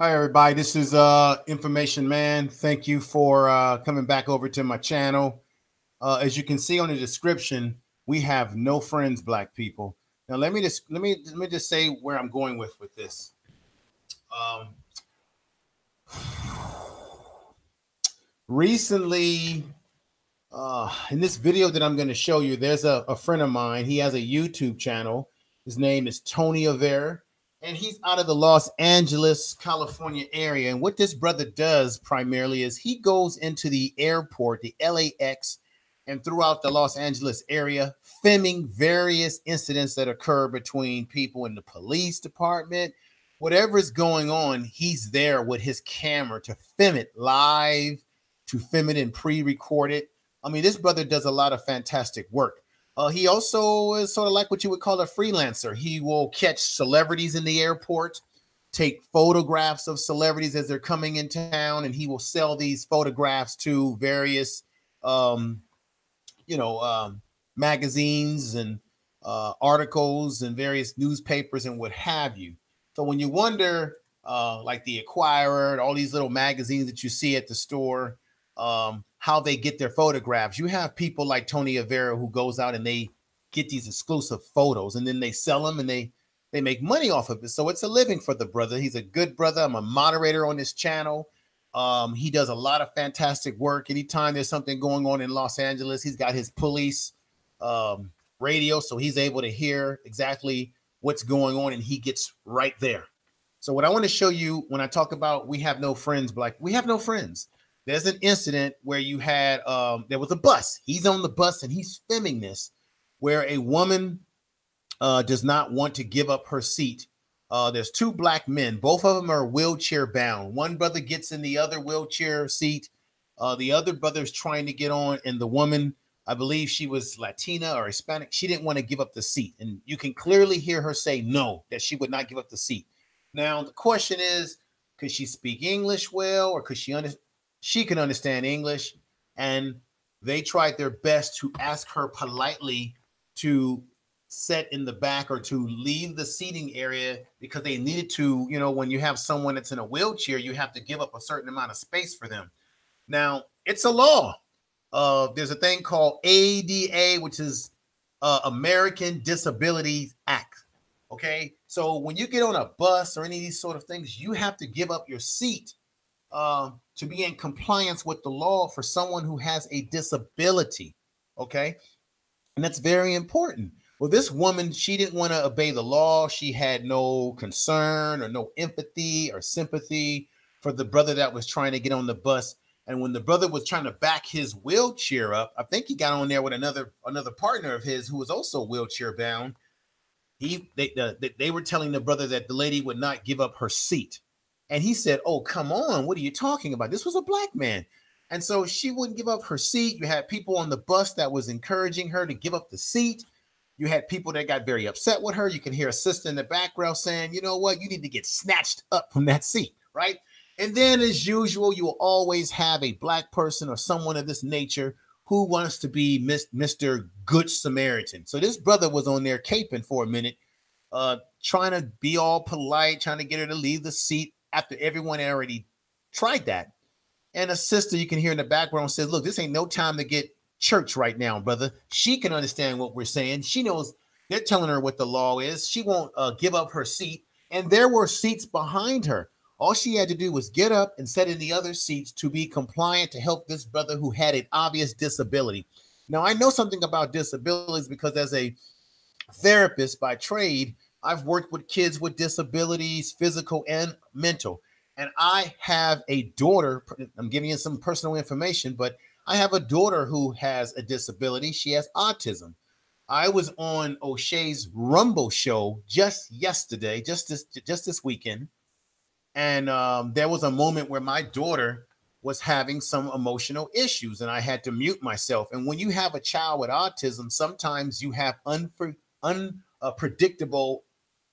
Hi, everybody. This is Information Man. Thank you for coming back over to my channel. As you can see on the description, we have no friends, black people. Now, let me just say where I'm going with this. Um, Recently, in this video that I'm going to show you, there's a friend of mine. He has a YouTube channel. His name is Tony Avera, and he's out of the Los Angeles, California area. And what this brother does primarily is he goes into the airport, the LAX, and throughout the Los Angeles area, filming various incidents that occur between people in the police department. Whatever is going on, he's there with his camera to film it live, to film it and pre-record it. I mean, this brother does a lot of fantastic work. He also is sort of like what you would call a freelancer. He will catch celebrities in the airport, take photographs of celebrities as they're coming in town, and he will sell these photographs to various, um, magazines and articles and various newspapers and what have you. So when you wonder, like the Acquirer and all these little magazines that you see at the store, how they get their photographs. You have people like Tony Avera who goes out and they get these exclusive photos and then they sell them and they make money off of it. So it's a living for the brother. He's a good brother. I'm a moderator on this channel. He does a lot of fantastic work. Anytime there's something going on in Los Angeles, he's got his police radio, so he's able to hear exactly what's going on and he gets right there. So what I want to show you when I talk about we have no friends, black, we have no friends. There's an incident where you had, there was a bus. He's on the bus and he's filming this where a woman does not want to give up her seat. There's two black men. Both of them are wheelchair bound. One brother gets in the other wheelchair seat. The other brother is trying to get on, and the woman, I believe she was Latina or Hispanic, she didn't want to give up the seat. And you can clearly hear her say no, that she would not give up the seat. Now, the question is, could she speak English well, or could she can understand English? And they tried their best to ask her politely to sit in the back or to leave the seating area because they needed to, when you have someone that's in a wheelchair, you have to give up a certain amount of space for them. Now, it's a law. There's a thing called ADA, which is American Disabilities Act. Okay. So when you get on a bus or any of these sort of things, you have to give up your seat to be in compliance with the law for someone who has a disability. Okay. And that's very important. Well, this woman, she didn't want to obey the law. She had no concern or no empathy or sympathy for the brother that was trying to get on the bus. And when the brother was trying to back his wheelchair up, I think he got on there with another partner of his who was also wheelchair bound. They were telling the brother that the lady would not give up her seat. And he said, "Oh, come on. What are you talking about? This was a black man." And so she wouldn't give up her seat. You had people on the bus that was encouraging her to give up the seat. You had people that got very upset with her. You can hear a sister in the background saying, "You know what? You need to get snatched up from that seat," right? And then, as usual, you will always have a black person or someone of this nature who wants to be Mr. Good Samaritan. So this brother was on there caping for a minute, trying to be all polite, trying to get her to leave the seat after everyone already tried that. And a sister you can hear in the background says, "Look, this ain't no time to get church right now, brother." She can understand what we're saying. She knows they're telling her what the law is. She won't give up her seat. And there were seats behind her. All she had to do was get up and sit in the other seats to be compliant to help this brother who had an obvious disability. Now, I know something about disabilities because as a therapist by trade, I've worked with kids with disabilities, physical and mental. And I have a daughter. I'm giving you some personal information, but I have a daughter who has a disability. She has autism. I was on O'Shea's Rumble show just yesterday, just this weekend. And there was a moment where my daughter was having some emotional issues and I had to mute myself. And when you have a child with autism, sometimes you have unpredictable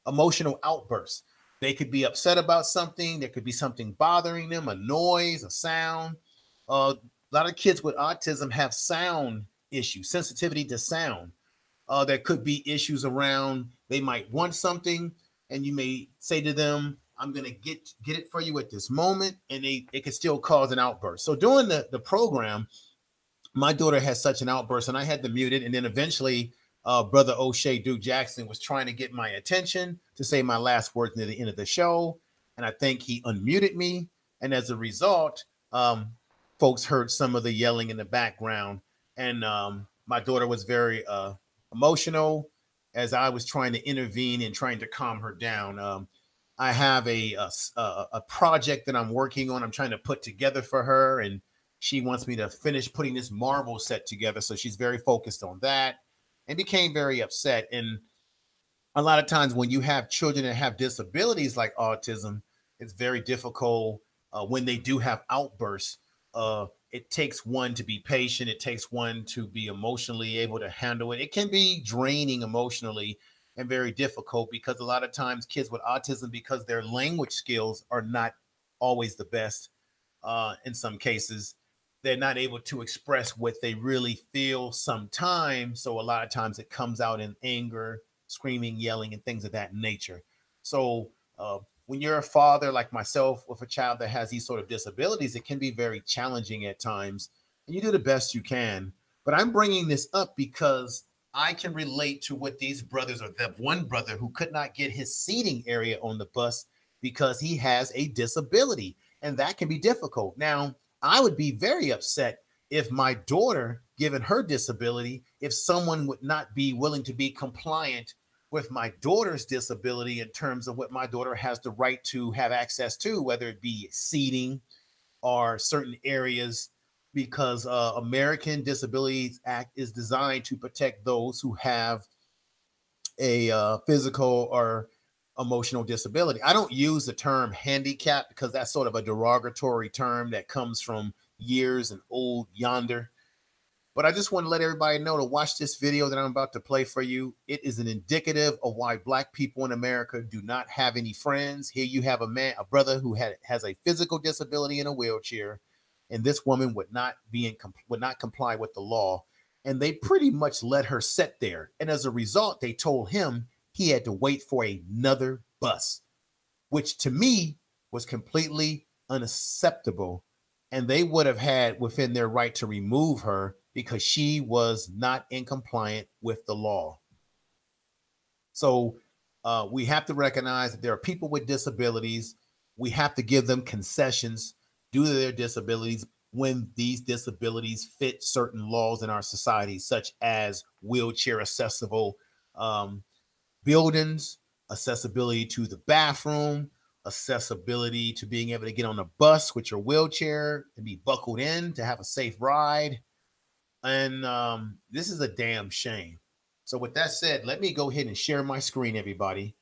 emotional outbursts. They could be upset about something. There could be something bothering them, a noise, a sound. A lot of kids with autism have sound issues, sensitivity to sound. There could be issues around, they might want something and you may say to them, I'm gonna get it for you at this moment, and it could still cause an outburst. So during the program, my daughter had such an outburst, and I had to mute it. And then eventually, Brother O'Shea Duke Jackson was trying to get my attention to say my last words near the end of the show, and I think he unmuted me. And as a result, folks heard some of the yelling in the background, and my daughter was very emotional as I was trying to intervene and trying to calm her down. I have a project that I'm working on. I'm trying to put together for her, and she wants me to finish putting this marble set together. So she's very focused on that and became very upset. And a lot of times when you have children that have disabilities like autism, it's very difficult when they do have outbursts. It takes one to be patient. It takes one to be emotionally able to handle it. It can be draining emotionally and very difficult because a lot of times kids with autism, because their language skills are not always the best in some cases, they're not able to express what they really feel sometimes. So a lot of times it comes out in anger, screaming, yelling, and things of that nature. So when you're a father like myself with a child that has these sort of disabilities, it can be very challenging at times, and you do the best you can. But I'm bringing this up because I can relate to what these brothers, or the one brother who could not get his seating area on the bus because he has a disability, and that can be difficult. Now, I would be very upset if my daughter, given her disability, if someone would not be willing to be compliant with my daughter's disability in terms of what my daughter has the right to have access to, whether it be seating or certain areas, because American Disabilities Act is designed to protect those who have a physical or emotional disability. I don't use the term handicap because that's sort of a derogatory term that comes from years and old yonder. But I just want to let everybody know to watch this video that I'm about to play for you. It is an indicative of why Black people in America do not have any friends. Here you have a brother who has a physical disability in a wheelchair, and this woman would not comply with the law. And they pretty much let her sit there. And as a result, they told him he had to wait for another bus, which to me was completely unacceptable. And they would have had within their right to remove her because she was not in compliance with the law. So we have to recognize that there are people with disabilities. We have to give them concessions due to their disabilities when these disabilities fit certain laws in our society, such as wheelchair accessible buildings, accessibility to the bathroom, accessibility to being able to get on a bus with your wheelchair and be buckled in to have a safe ride. And this is a damn shame. So with that said, let me go ahead and share my screen, everybody,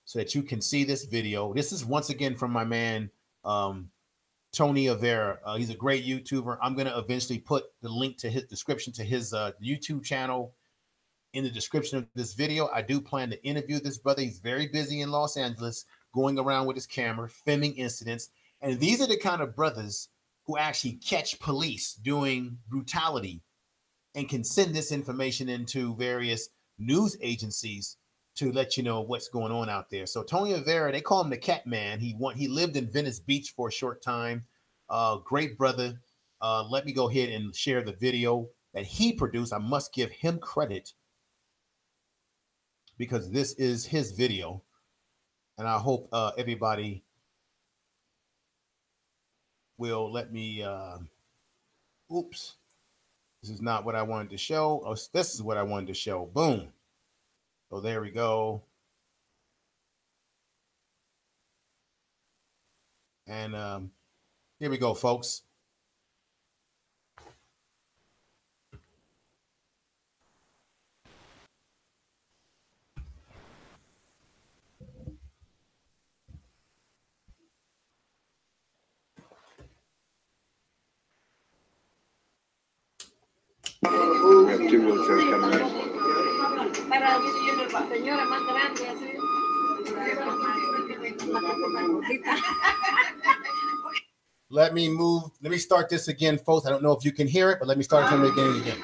so that you can see this video. This is once again from my man, Tony Avera. He's a great YouTuber. I'm going to eventually put the link to his description to his YouTube channel in the description of this video. I do plan to interview this brother. He's very busy in Los Angeles, going around with his camera, filming incidents. And these are the kind of brothers who actually catch police doing brutality and can send this information into various news agencies to let you know what's going on out there. So Tony Avera, they call him the Cat Man. He lived in Venice Beach for a short time. Great brother. Let me go ahead and share the video that he produced. I must give him credit because this is his video. And I hope everybody will let me, oops. This is not what I wanted to show. Oh, this is what I wanted to show. Boom. So there we go. And here we go, folks. We have two wheelchairs coming in. Let me start this again, folks. I don't know if you can hear it, but let me start from the beginning again.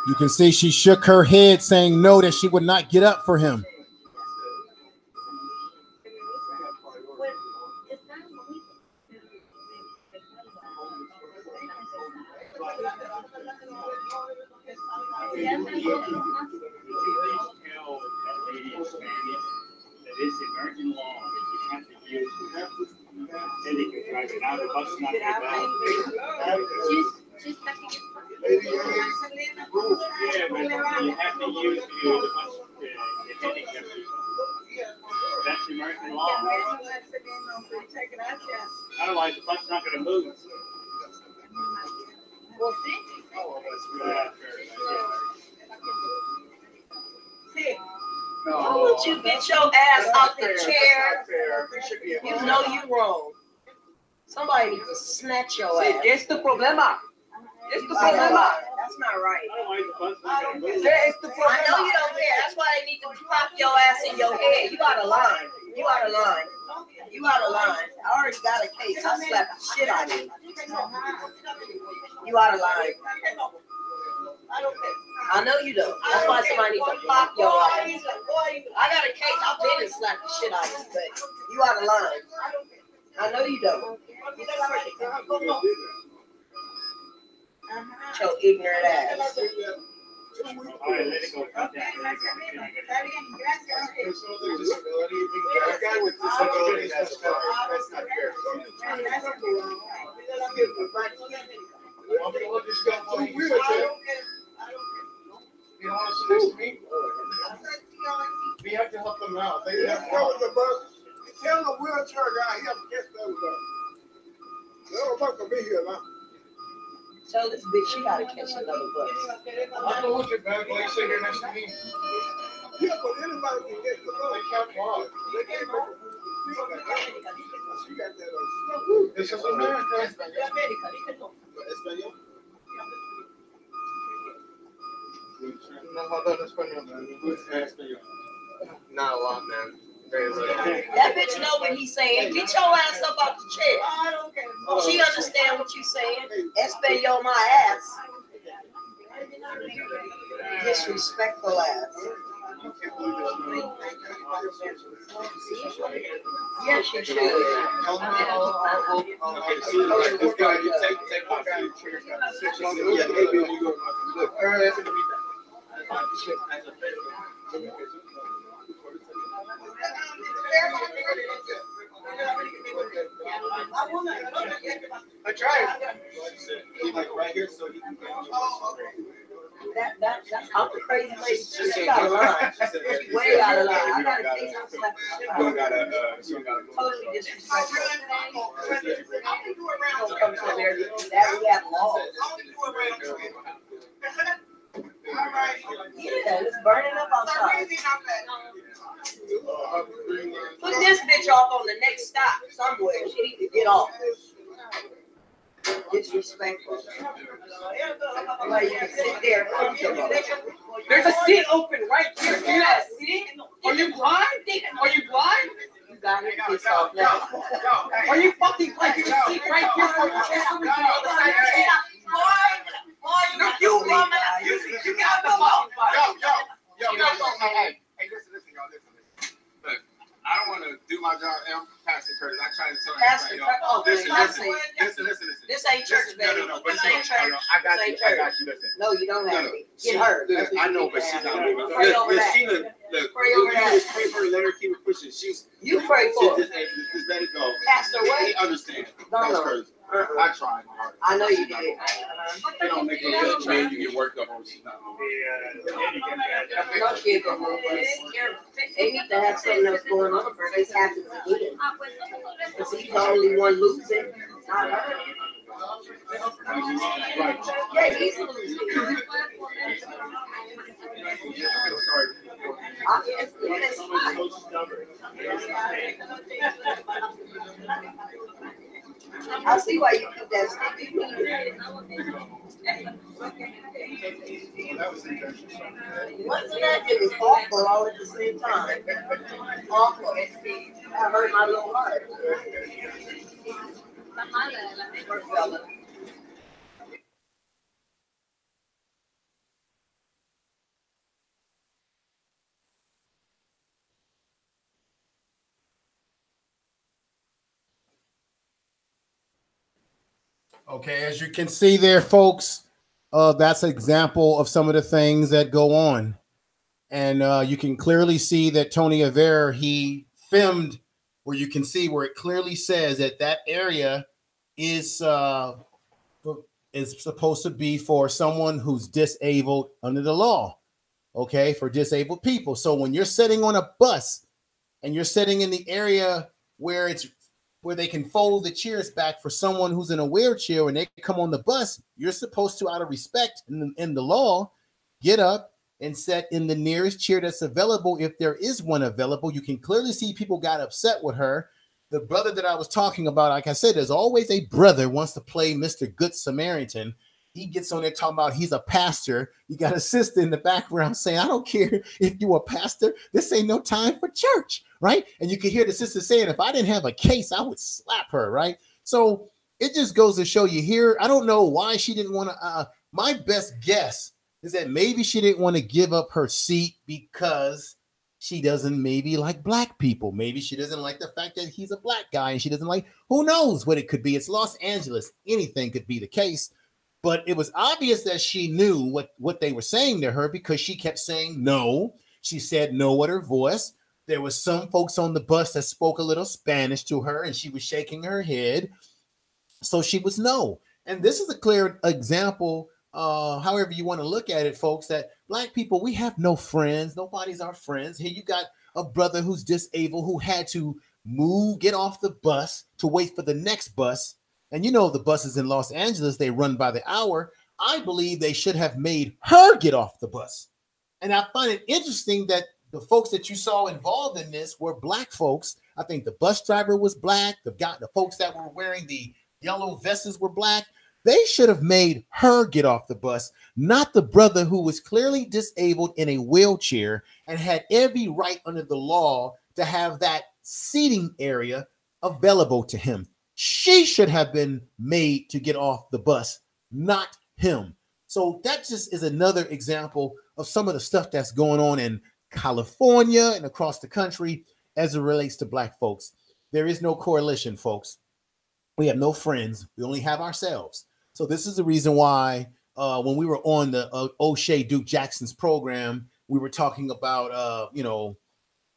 You can see she shook her head saying no, that she would not get up for him. That's American law. Otherwise, the bus's not going to move. Why would you get your ass out the chair? You know you wrong. Somebody needs to snatch your ass. Es tu problema. Es tu problema. That's not right. Otherwise, the bus's not going to move. Es tu I know problema. you don't care. That's why they need to pop your ass in your head. You out of line. You out of line. You out of line. I already got a case. I slapped the shit out of you. You out of line. I know you don't. That's why somebody needs to pop your ass. I got a case. I've been and slapped the shit out of you, but you out of line. I know you don't. Your ignorant ass. All right, let it go. A guy with disability has a car. That's not fair. We'll just go for you. You don't want to sit next to me? We have to help them out. They have to help the bus. Tell the wheelchair guy he has to catch the other bus. The other bus will be here now. Tell this bitch she gotta catch another bus. I'm going with your bag. Like, sit here next to me. Yeah, but anybody can get the bus. They can't walk. They can't walk. She got that. This is America. Español. No, how about Español, man? Not a lot, man. Very little. That bitch know what he's saying. Get your ass up out the chair. She understand what you saying. Espanol my ass. Disrespectful ass. Yes, you should. I tried. Like right here, so you can get That's I'm the crazy lady. She got a line. She's way out of line. I got a case. I'm slapping the shit out of her. Totally disrespectful. Don't come to America. That we have laws. Yeah, it's burning up outside. Put this bitch off on the next stop somewhere. She need to get off. Disrespectful. Like you can sit there comfortable. There's a seat open right here. Do you not see? Are you blind? Are you blind? You got your piss off now. Are you fucking blind? There's a seat right here for you. No, you woman. You got the fuck. Yo, hey, listen, y'all, listen. Look, I don't want to do my job. I'm Pastor Curtis. I try to tell you. Listen. This ain't church, baby. No, This ain't church. I got you. Listen. No, you don't have it. Get her. I know, but she's not moving. Pray over that. Look, Pray over that. Pray for her. Let her keep it pushing. You pray for her. Just let it go. Pastor, what? He understands. No. Curtis. I tried hard. I know you did. It don't make no sense when you get worked up on she's not moving. No, she ain't gonna move. They need to have something else going on for this happens again. Because he's the only one losing. Not her. Yeah, he's a loser. I see why you keep that sticky. What's that? It was awful all at the same time. Awful. That hurt my little heart. Poor fella. Okay, as you can see there, folks, that's an example of some of the things that go on. And you can clearly see that Tony Aver, he filmed where you can see where it clearly says that that area is supposed to be for someone who's disabled under the law, okay, for disabled people. So when you're sitting on a bus and you're sitting in the area where they can fold the chairs back for someone who's in a wheelchair and they come on the bus, you're supposed to, out of respect in the law, get up and sit in the nearest chair that's available if there is one available. You can clearly see people got upset with her. The brother that I was talking about, like I said, there's always a brother wants to play Mr. Good Samaritan. He gets on there talking about he's a pastor. You got a sister in the background saying, I don't care if you're a pastor. This ain't no time for church, right? And you can hear the sister saying, if I didn't have a case, I would slap her, right? So it just goes to show you here. I don't know why she didn't want to. My best guess is that maybe she didn't want to give up her seat because she doesn't maybe like black people. Maybe she doesn't like the fact that he's a black guy and she doesn't like, who knows what it could be. It's Los Angeles. Anything could be the case. But it was obvious that she knew what they were saying to her because she kept saying no. She said no with her voice. There was some folks on the bus that spoke a little Spanish to her and she was shaking her head. So she was no. And this is a clear example, however you want to look at it, folks, that black people, we have no friends. Nobody's our friends. Here you got a brother who's disabled who had to get off the bus to wait for the next bus. And you know, the buses in Los Angeles, they run by the hour. I believe they should have made her get off the bus. And I find it interesting that the folks that you saw involved in this were black folks. I think the bus driver was black. The folks that were wearing the yellow vests were black. They should have made her get off the bus, not the brother who was clearly disabled in a wheelchair and had every right under the law to have that seating area available to him. She should have been made to get off the bus, not him. So that just is another example of some of the stuff that's going on in California and across the country as it relates to black folks. There is no correlation, folks. We have no friends. We only have ourselves. So this is the reason why when we were on the O'Shea Duke Jackson's program, we were talking about,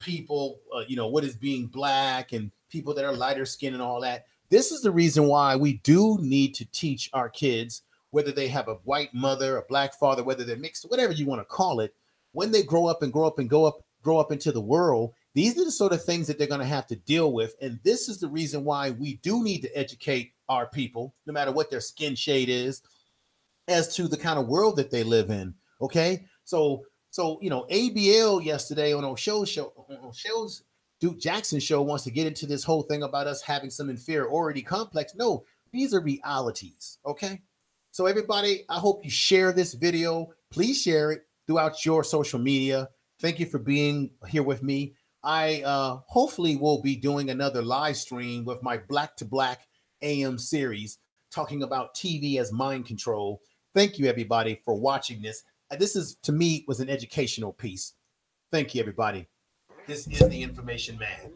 people, what is being black and people that are lighter skinned and all that. This is the reason why we do need to teach our kids, whether they have a white mother, a black father, whether they're mixed, whatever you want to call it, when they grow up into the world, these are the sort of things that they're going to have to deal with. And this is the reason why we do need to educate our people, no matter what their skin shade is, as to the kind of world that they live in. Okay. So ABL yesterday on O'Shea's Duke Jackson show wants to get into this whole thing about us having some inferiority complex. No, these are realities. Okay. So everybody, I hope you share this video. Please share it throughout your social media. Thank you for being here with me. I hopefully will be doing another live stream with my Black to Black AM series talking about TV as mind control. Thank you, everybody, for watching this. This is, to me, was an educational piece. Thank you, everybody. This is the Information Man.